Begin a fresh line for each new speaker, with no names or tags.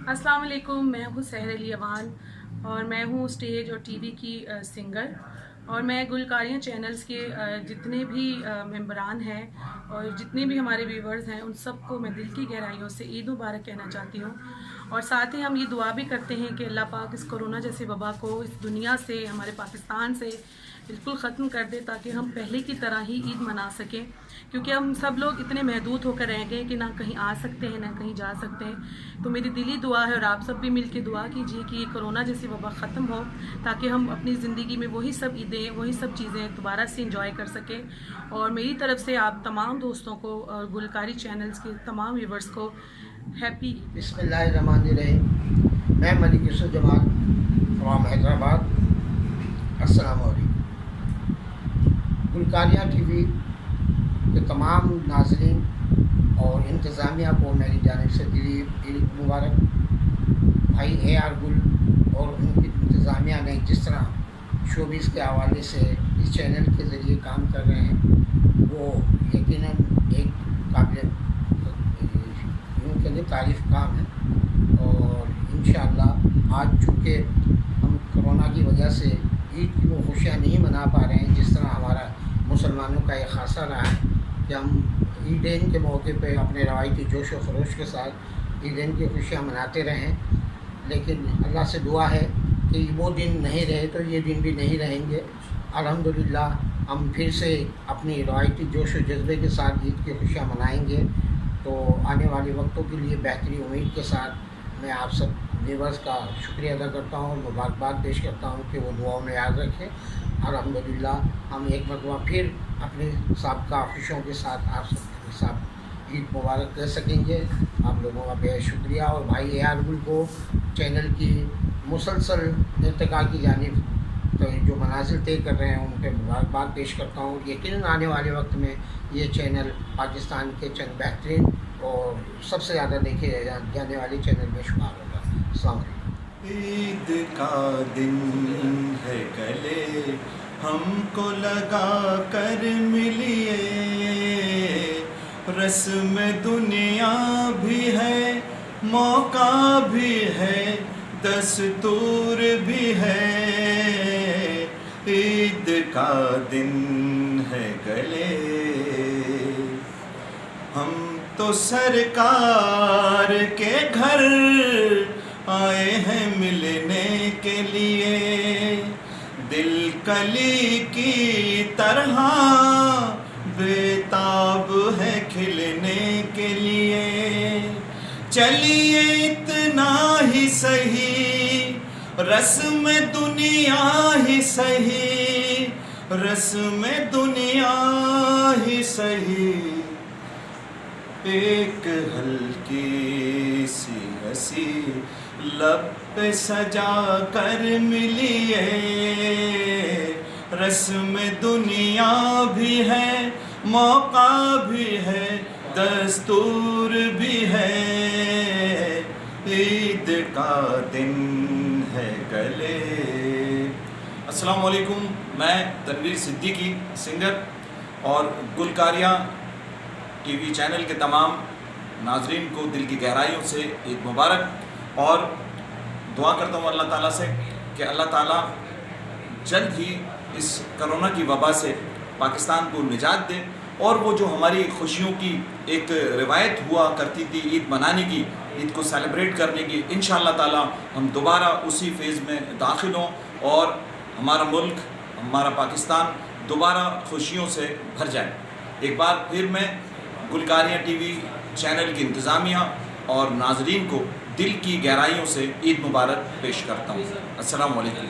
अस्सलाम वालेकुम। मैं हूँ सहर अली अवान और मैं हूँ स्टेज और टीवी की सिंगर, और मैं गुलकारियाँ चैनल्स के जितने भी मेंबरान हैं और जितने भी हमारे व्यूवर्स हैं, उन सबको मैं दिल की गहराइयों से ईद मुबारक कहना चाहती हूँ। और साथ ही हम ये दुआ भी करते हैं कि अल्लाह पाक इस कोरोना जैसी वबा को इस दुनिया से, हमारे पाकिस्तान से बिल्कुल ख़त्म कर दे, ताकि हम पहले की तरह ही ईद मना सकें। क्योंकि हम सब लोग इतने महदूद होकर रह गए कि ना कहीं आ सकते हैं ना कहीं जा सकते हैं। तो मेरी दिली दुआ है, और आप सब भी मिलकर दुआ कीजिए कि ये कोरोना जैसी वबा ख़त्म हो, ताकि हम अपनी ज़िंदगी में वही सब ईदें, वही सब चीज़ें दोबारा से इंजॉय कर सकें। और मेरी तरफ से आप तमाम दोस्तों को और गुलकारी चैनल्स के तमाम व्यूवर्स को हैप्पी।
बिस्मिल्लाहिर्रहमानिर्रहीम। मैं मलिक यूसुफ जमाल फ्रॉम हैदराबाद। अस्सलाम वालेकुम। गुलकारियाँ टीवी के तमाम नाज़रीन और इंतज़ामिया को मेरी जानिब से दिली ईद मुबारक। भाई AR गुल और उनकी इंतज़ामिया ने जिस तरह शोबिस के हवाले से इस चैनल के ज़रिए काम कर रहे हैं, वो यकीनन एक काबिल उनके लिए तारीफ़ काम है। और इंशाअल्लाह आज चूँकि हम कोरोना की वजह से ईद की वो खुशियाँ नहीं मना पा रहे हैं जिस तरह हमारा मुसलमानों का एक खासा रहा है कि हम ईदैन के मौके पे अपने रवायती जोश व खरोश के साथ ईदैन की खुशियाँ मनाते रहें, लेकिन अल्लाह से दुआ है कि वो दिन नहीं रहे तो ये दिन भी नहीं रहेंगे। अल्हम्दुलिल्लाह हम फिर से अपनी रवायती जोश व जज्बे के साथ ईद की खुशियाँ मनाएंगे। तो आने वाले वक्तों के लिए बेहतरी उम्मीद के साथ मैं आप सब व्यूअर्स का शुक्रिया अदा करता हूँ और मुबारकबाद पेश करता हूँ कि वो दुआओं में याद रखें। अल्हम्दुलिल्लाह हम एक मरतबा फिर अपने साबका खुशियों के साथ आप सबके साथ ईद मुबारक कर सकेंगे। आप लोगों का बेहद शुक्रिया। और भाई AR गुल को चैनल की मुसलसल इर्तिका की जानिब तो जो मनाजिल तय कर रहे हैं, उन पर मुबारकबाद पेश करता हूँ। यकीनन आने वाले वक्त में ये चैनल पाकिस्तान के चंद बेहतरीन और सबसे ज़्यादा देखे जाने वाले चैनल में शुमार होगा। अस्सलाम वालेकुम।
ईद का दिन है गले हमको लगा कर मिलिए, रस्म दुनिया भी है, मौका भी है, दस्तूर भी है। ईद का दिन है गले, हम तो सरकार के घर आए हैं मिलने के लिए, दिल कली की तरह बेताब है खिलने के लिए। चलिए इतना ही सही, रस्म दुनिया ही सही, रस्म दुनिया ही सही, एक हल्की सी हंसी लब पे सजा कर मिलिए। रस्म दुनिया भी है, मौका भी है, दस्तूर भी है। ईद का दिन है गले। अस्सलाम वालेकुम। मैं तनवीर सिद्दीकी सिंगर और गुलकारियाँ टीवी चैनल के तमाम नाजरीन को दिल की गहराइयों से ईद मुबारक, और दुआ करता हूँ अल्लाह ताला से कि अल्लाह ताला जल्द ही इस कोरोना की वबा से पाकिस्तान को निजात दे, और वो जो हमारी खुशियों की एक रिवायत हुआ करती थी ईद मनाने की, ईद को सेलिब्रेट करने की, इंशाअल्लाह ताला हम दोबारा उसी फेज़ में दाखिल हों और हमारा मुल्क, हमारा पाकिस्तान दोबारा खुशियों से भर जाए। एक बार फिर मैं गुलकारियाँ टीवी चैनल की इंतज़ामिया और नाजरीन को दिल की गहराइयों से ईद मुबारक पेश करता हूँ। अस्सलाम वालेकुम।